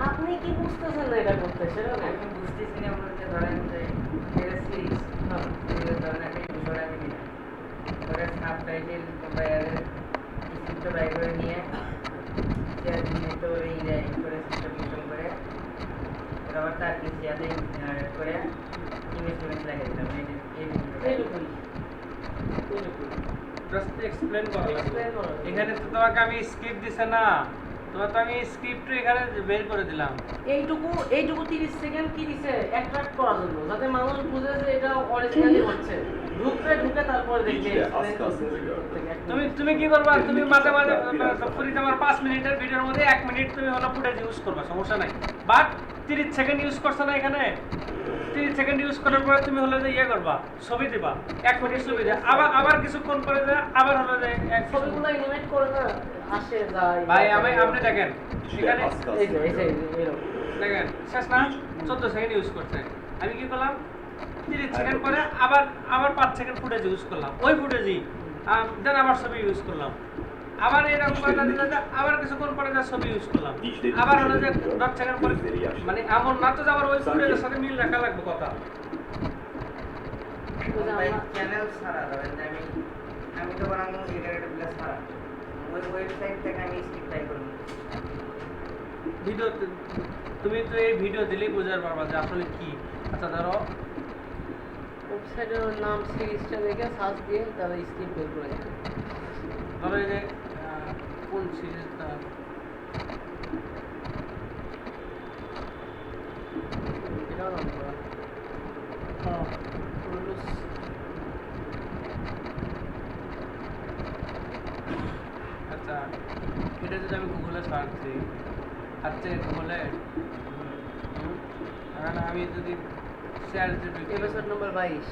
আপনি কি বুঝতেছেন না এটা করতে সেটা না? আমি বুঝতেছি না বলতে ধরেন যে এটা সিরিজ হ্যাঁ। ধরেন একটা বিষয় আমি দিলাম ধরে সাবটাইটেল কিংবা এর স্ক্রিপ্টটা বাই করে নিয়ে তো এই করে সিস্টেম করে ওটা আবার তার কিছু ইয়াতে জেনারেট করে ইমেজ টিমেজ লাগিয়ে দিলাম এইটুকুই। জাস্ট এক্সপ্লেন করা লাগবে। Explain করা লাগবে। এখানে তো তোমাকে আমি স্ক্রিপ্ট দিছে না, তোমার তো আমি স্ক্রিপ্ট এখানে বের করে দিলাম। এইটুকু 30 সেকেন্ড কি দিছে অ্যাট্রাক্ট করার জন্য যাতে মানুষ বুঝে যে এটা অরিজিনালি হচ্ছে ঢুকে তারপরে দেখবে তুমি কি করবা, তুমি মাঝে মাঝে পুরি তোমার 5 মিনিটের ভিডিওর মধ্যে 1 মিনিট তুমি হলো ফুটেজ ইউজ করবা, সমস্যা নাই। বাট 30 সেকেন্ড ইউজ করছ না এখানে, 30 সেকেন্ড ইউজ করার পরে তুমি হলো যে ইয়ে করবা, ছবি দিবা 1 মিনিট ছবি দিয়ে আবার কিছুক্ষণ পরে যে আবার হলো যে ছবিগুলো অ্যানিমেট করে না আসে যায়। ভাই আপনি দেখেন এখানে এইরকম দেখেন শেষ না 14 সেকেন্ড ইউজ করছে, আমি কি করলাম 30 সেকেন্ড পরে আবার 5 সেকেন্ড ফুটেজ ইউজ করলাম, ওই ফুটেজই দেন আবার ছবি ইউজ করলাম, আবার এরকম আবার কিছুক্ষণ পরে যা ছবি ইউজ করলাম, আবার হলো যে 10 সেকেন্ড পরে, মানে এমন না তো যে আবার ওই ফুটেজের সাথে মিল রাখা লাগবে কথা। চ্যানেল ছাড়া ধরেন যে আমি তো বানাবো এগারোটা প্লাস ছাড়া ওই ওয়েবসাইট থেকে আমি স্ক্রিপ্ট টাইপ করবো ভিডিও তুমি তো এই ভিডিও দিলেই বোঝার পারবা যে আসলে কি। আচ্ছা ধরো ওয়েবসাইটের নাম সিরিজটা দেখে সার্চ দিয়ে তারা স্ক্রিপ্ট বের করে দেয়। ধরো এই যে কোন সিরিজটা এটাও নাম করা আচ্ছা এটা যদি আমি গুগলে সার্চ দিই, আচ্ছা গুগলে আমি যদি শেয়ার এপিসোড নম্বর 22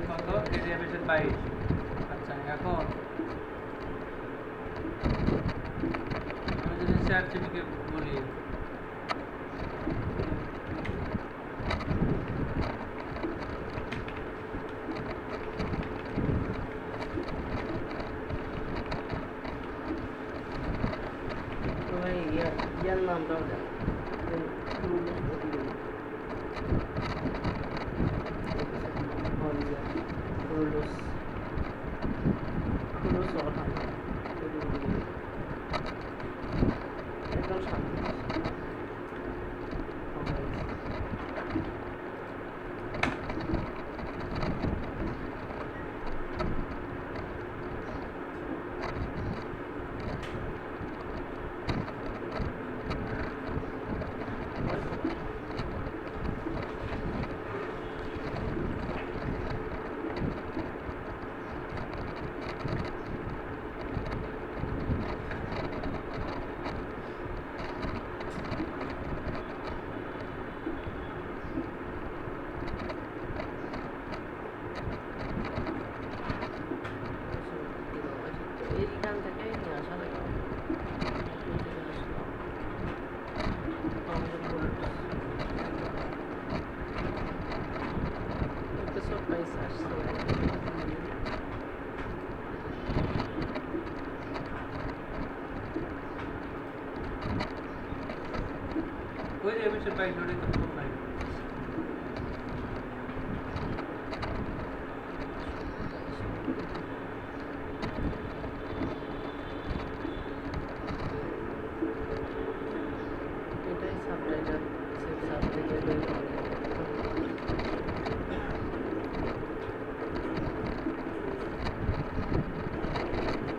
কত এই যে এপিসোড 22। আচ্ছা এখন আমি যদি শেয়ার টিভিকে বলি তো ভাই ইয়ার নামটাও জানি একদম শান্তি এইখান থেকে নিয়ে আসা লাগে এপিসোড বাইশ আসছে ওই যে এপিসোড 22 ওটাই তো ফোন নাই। এটাই সাবটাইটেল সাবটাইটেল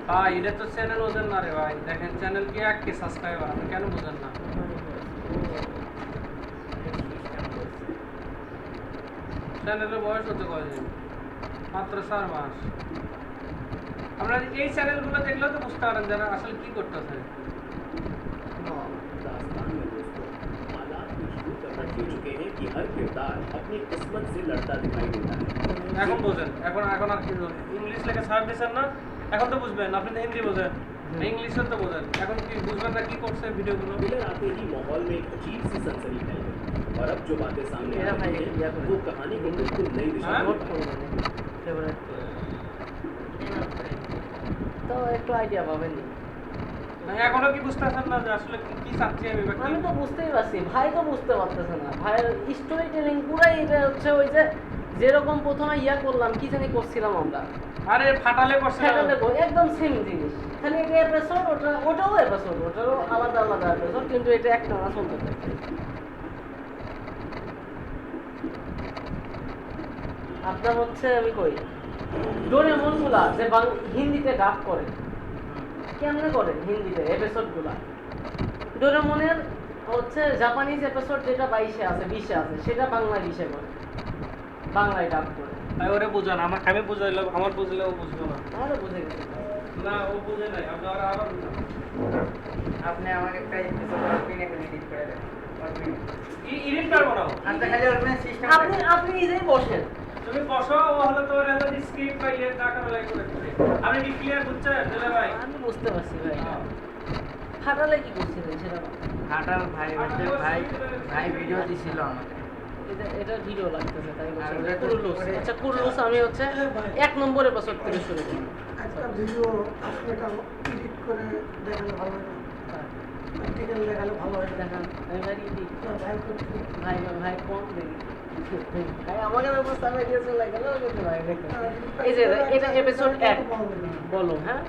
ভাই এটা তো চ্যানেল ওদের না রে ভাই, দেখেন চ্যানেল কি 1K সাবস্ক্রাইবার, আপনি কেন বুঝেন না? চ্যানেলের বয়স হতে কয়দিন, মাত্র 4 মাস। আমরা এই চ্যানেলগুলো দেখলেও তো বুঝতে পারেন যারা আসলে কি করতেছে। दास्तान में दोस्तों हालात मजबूर करना हो चुके हैं कि हर किरदार अपनी किस्मत से लड़ता दिखाई देता है। এখন বোঝেন, এখন আর কি ইংলিশ লেখা সার্চ দিচ্ছেন না, এখন তো বুঝবেন। আপনি তো হিন্দি বোঝেন, इंग्लिश तो बोलें এখন কি বুঝবেন না কি করছে ভিডিওগুলো। ट्रेलर आते ही माहौल में एक अजीब सी सनसनी फैल गई और अब जो बातें सामने आ रही हैं वो कहानी को बिल्कुल नई दिशा में নোট করবেন ফেভারিট তো একটু আইডিয়া পাবেন। এখনো কি বুঝতেছেন না যে আসলে কি চাচ্ছি আমি বা কি? আমি তো বুঝতেই পারছি, ভাই তো বুঝতে পারতেছে না। ভাইয়ের স্টোরি টেলিং পুরাই এটা হচ্ছে ওই যে যেরকম প্রথমে ইয়া করলাম, কি জানি করছিলাম আমরা, আরে ফাটালে করছে না। সেটা একদম সেম জিনিস, খালি এটা এপিসোড, ওটাও এপিসোড, ওটারও আলাদা আলাদা এপিসোড, কিন্তু এটা একটা না চলতে থাকে। আপনার হচ্ছে আমি কই ডোরেমন গুলা যে হিন্দিতে ডাব করে, কেমনে করে হিন্দিতে এপিসোড গুলা? ডোরেমনের হচ্ছে জাপানিজ এপিসোড যেটা 22-এ আছে, 20-এ আছে, সেটা বাংলায় 20-এ করে, বাংলায় ডাব করে। ভাই ওরে বুঝান, আমি বুঝাইলাম, আমার বুঝলে ও বুঝবে না। আমারও বুঝে গেছে। না ও বুঝে নাই, আপনি আবার বুঝান। আপনি আমার একটা এপিসোড অল্পিনে এডিট করে দেন, অল্পিনে। এডিট পারবো না। আপনি খালি অল্পিনে সিস্টেম আপনি নিজেই বসেন। তুমি বসো, ও হলো তোর এত স্ক্রিপ্ট বা ইয়ে না করা লাগে করে দিবে। আপনি কি ক্লিয়ার বুঝছেন দিলে ভাই? আমি বুঝতে পারছি ভাই। ফাটালে কি করছিলেন সেটা বল। হাঁটার ভাই হচ্ছে ভাই ভিডিও দিছিল আমাকে। এটা ভিডিও লাগতেছে তাই আর বলছি। ওটা তো কুরুলুস। করে- আচ্ছা কুরুলুস আমি হচ্ছে 1 নম্বর এপিসোড থেকে শুরু করি। একটা ভিডিও আপনি এটা এডিট করে দেখালে ভালো হয়, প্র্যাকটিক্যাল দেখালে ভালো হয়। দেখান আমি ভাই দিই। ভাই করতে ভাই কোন দেখি। ভাই আমাকে ব্যবস্থা আমি দিয়েছে লাগে না কিন্তু ভাই দেখেন। এই যে এটা এপিসোড 1 বলো হ্যাঁ।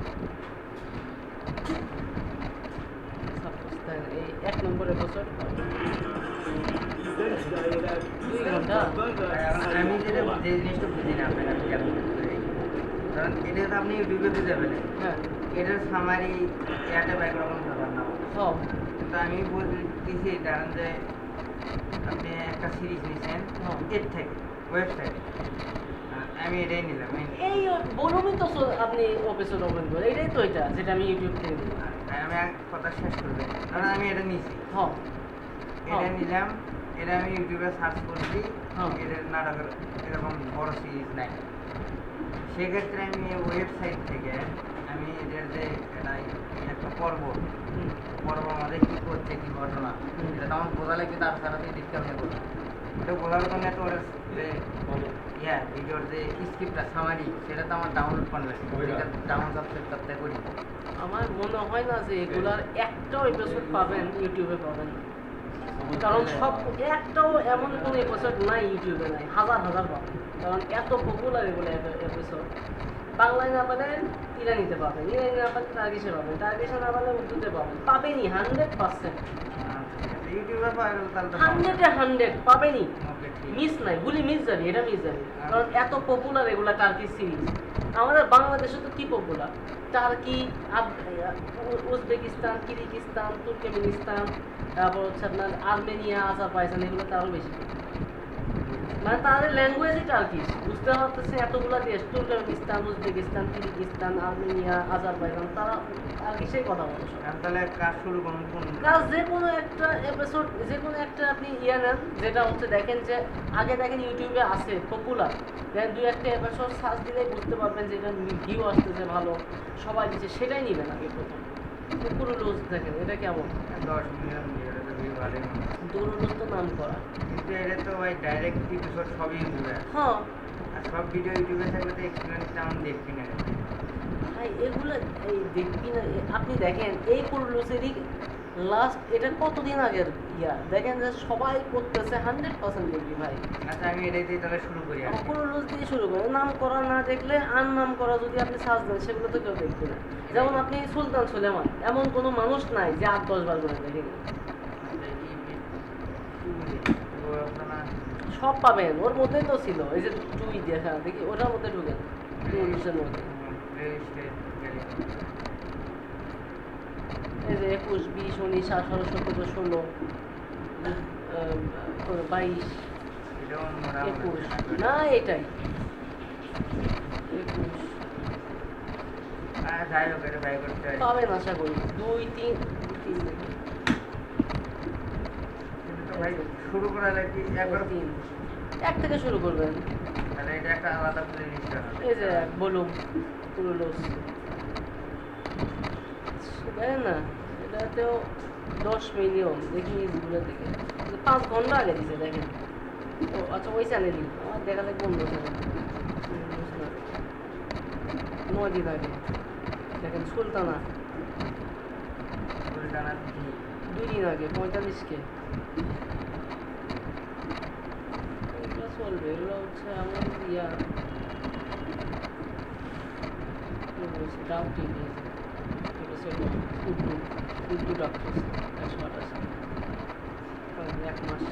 এই 1 নম্বর এপিসোড 2 ঘন্টা। আমি যেটা যে জিনিসটা বুঝি না আপনার কাছে কেমন করে। কারণ এটা তো আপনি ইউটিউবে দিতে পারেন, হ্যাঁ এটার সামারি এয়ারটে বাইক রকম ব্যাপার না। সব কিন্তু আমি বলতেছি কারণ যে আপনি একটা সিরিজ নিয়েছেন হ্যাঁ। এর থেকে ওয়েবসাইট, আমি এটাই নিলাম। এই বলুনই তো আপনি এপিসোড ওপেন করে, এটাই তো এটা যেটা আমি ইউটিউব থেকে দিই। আমি এক কথা শেষ করবে, কারণ আমি এটা নিয়েছি, হ্যাঁ এটা নিলাম, এটা আমি ইউটিউবে সার্চ করছি, হ্যাঁ। এটার নাটকের এরকম বড় সিরিজ নাই। সেক্ষেত্রে আমি ওয়েবসাইট থেকে আমি এদের যে এটা একটা পর্ব আমাদের কী করছে কী ঘটনা, এটা আমার বোঝা লাগবে, তার ছাড়া তো দেখতে আমি করবো। এটা বোঝার জন্য তো ওর যে ভিডিওর যে স্ক্রিপ্টটা সামারি, সেটা তো আমার ডাউনলোড করা লাগবে, এটা ডাউনলোড করতে করি। আমার মনে হয় না যে এগুলার একটাও এপিসোড পাবেন ইউটিউবে পাবেন না। কারণ সব একটাও এমন কোনো এপিসোড নাই ইউটিউবে নাই, হাজার হাজার পাবেন। কারণ এত পপুলার এগুলো এপিসোড। বাংলায় না পাবেন ইরানিতে পাবেন, ইরানি না পাবেন টার্কিশে পাবেন, টার্কিশে না পাবেন উর্দুতে পাবেন, পাবেনই 100%। ইউটিউবে পাওয়া গেল তাহলে তো 100 পাবেনই, ওকে, ঠিক। মিস নাই, গুলি মিস যাবে, এটা মিস যাবে। কারণ এত পপুলার এগুলা টার্কিশ সিরিজ। আমাদের বাংলাদেশে তো কি popular, turkey, Uzbekistan, Kyrgyzstan, Turkmenistan, তারপর হচ্ছে আপনার আর্মেনিয়া, আজারবাইজান, এগুলো তো আরও বেশি। মানে তাদের ল্যাঙ্গুয়েজই টার্কিশ, বুঝতে পারতেছে এতগুলো দেশ, Turkmenistan, Uzbekistan, Kyrgyzstan, Armenia, Azerbaijan, তারা টার্কিশেই কথা বলে সব। আমি তাহলে কাজ শুরু করুন কোন কাজ যে কোনো একটা এপিসোড, যে কোনো একটা আপনি ইয়ে নেন, যেটা হচ্ছে দেখেন যে আগে দেখেন ইউটিউবে আছে পপুলার, দেখেন 2-1টা এপিসোড সার্চ দিলেই বুঝতে পারবেন যে এটা ভিউ আসতেছে ভালো, সবাই দিচ্ছে, সেটাই নেবেন আগে প্রথম। পুরো লুজ দেখেন এটা কেমন, 10 মিলিয়ন ভিডিওটা তো ভিউ ভালোই মনে হয়। দুরুলুজ তো নাম করা। কিন্তু এটা তো ভাই ডাইরেক্ট এপিসোড সবই ইউটিউবে আছে। হ্যাঁ আর সব ভিডিও ইউটিউবে থাকলে তো এক্সপিরিয়েন্সটা আমি দেখবি না। ভাই এগুলো এই দেখবি না, আপনি দেখেন এই পুরো লুজেরই লাস্ট, এটা কতদিন আগের ইয়া, দেখেন যে সবাই করতেছে 100% দেখবি ভাই। আচ্ছা আমি এটাই দিয়ে তাহলে শুরু করি আর কি। পুরো লুজ দিয়ে শুরু করে, নাম করা না দেখলে আর নাম করা যদি আপনি সার্চ দেন সেগুলো তো কেউ দেখবে না। যেমন আপনি সুলতান সুলেমান, এমন কোনো মানুষ নাই যে 8-10 বার করে দেখেনি। সব পাবেন, ওর মধ্যেই তো ছিল, এই যে টুই দেখা দেখি ওটার মধ্যে ঢুকেন, লুজের মধ্যে এই যে 21, 20, 19, 18, 17, 16, 22, 21, না এটাই 21 যাই হোক এটা বাই করতে হয়। পাবেন আশা করি। 2, 3 দেখি, কিন্তু তো ভাই শুরু করা লাগবে একবার 3 1 থেকে শুরু করবেন। তাহলে এটা একটা আলাদা প্লেলিস্ট হবে। এই যে বলুন পুরো লোস দেখেন না, এটাতেও 10 মিলিয়ন দেখি নিউজগুলো থেকে 5 ঘন্টা আগে দিছে দেখেন। ও আচ্ছা ওই চ্যানেলই আমার দেখা লাগবে অন্য চ্যানেল, 9 দিন আগে দেখেন সুলতানা না 2 দিন আগে 45K এগুলো চলবে, এগুলো হচ্ছে এমন ইয়া দাম ঠিক আছে, উর্দু ডাক্তার 128 1 মাস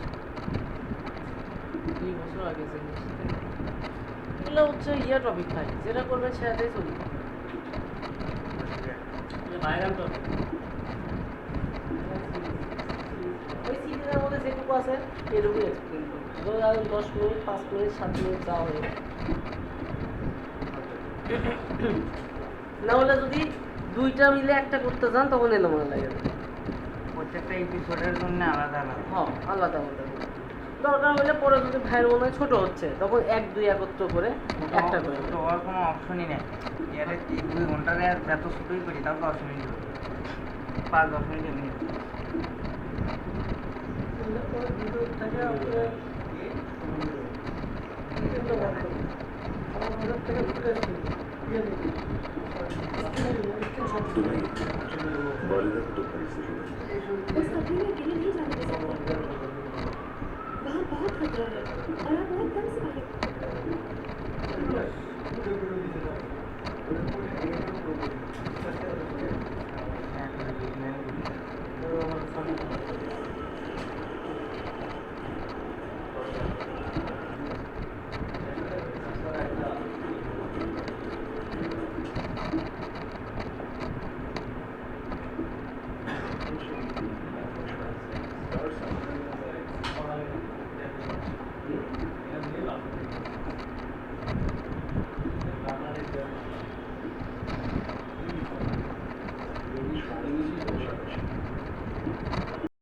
2 বছর আগে জিনিস। এগুলো হচ্ছে ইয়া টপিক ভাই, যেটা করবেন সেটাই চলবে। Viral topic. ওই সিরিজের মধ্যে যেটুকু আছে এটুকুই এক্সপ্লেন করবো। ধরুন 10 মিনিট 5 মিনিট 7 মিনিট যা হয়ে গেছে। না হলে যদি দুইটা মিলে একটা করতে যান তখন এলোমেলো লাগে যাবে। প্রত্যেকটা এপিসোডের জন্য আলাদা আলাদা। হ্যাঁ আলাদা আলাদা দরকার হলে পরে যদি ভাইয়ের মনে হয় ছোট হচ্ছে তখন 1-2 একত্র করে একটা করে তো ওর কোনো অপশনই নেই। এর 2 ঘন্টার এত ছোটই করি তাও 10 মিনিট 5-10 মিনিট এমনি। ওই ভিডিও থেকে আপনি এগুলো বার করুন। আমার ওদের থেকে ফুটেজ নিন, ইয়ে নিন, স্ক্রিনশট तुम्हें वालिदा को तो घर से जोड़ा उस कमरे में अकेले नहीं जाने दे सकते। वहाँ बहुत खतरा है और आप बहुत कम से बाहर। হ্যাঁ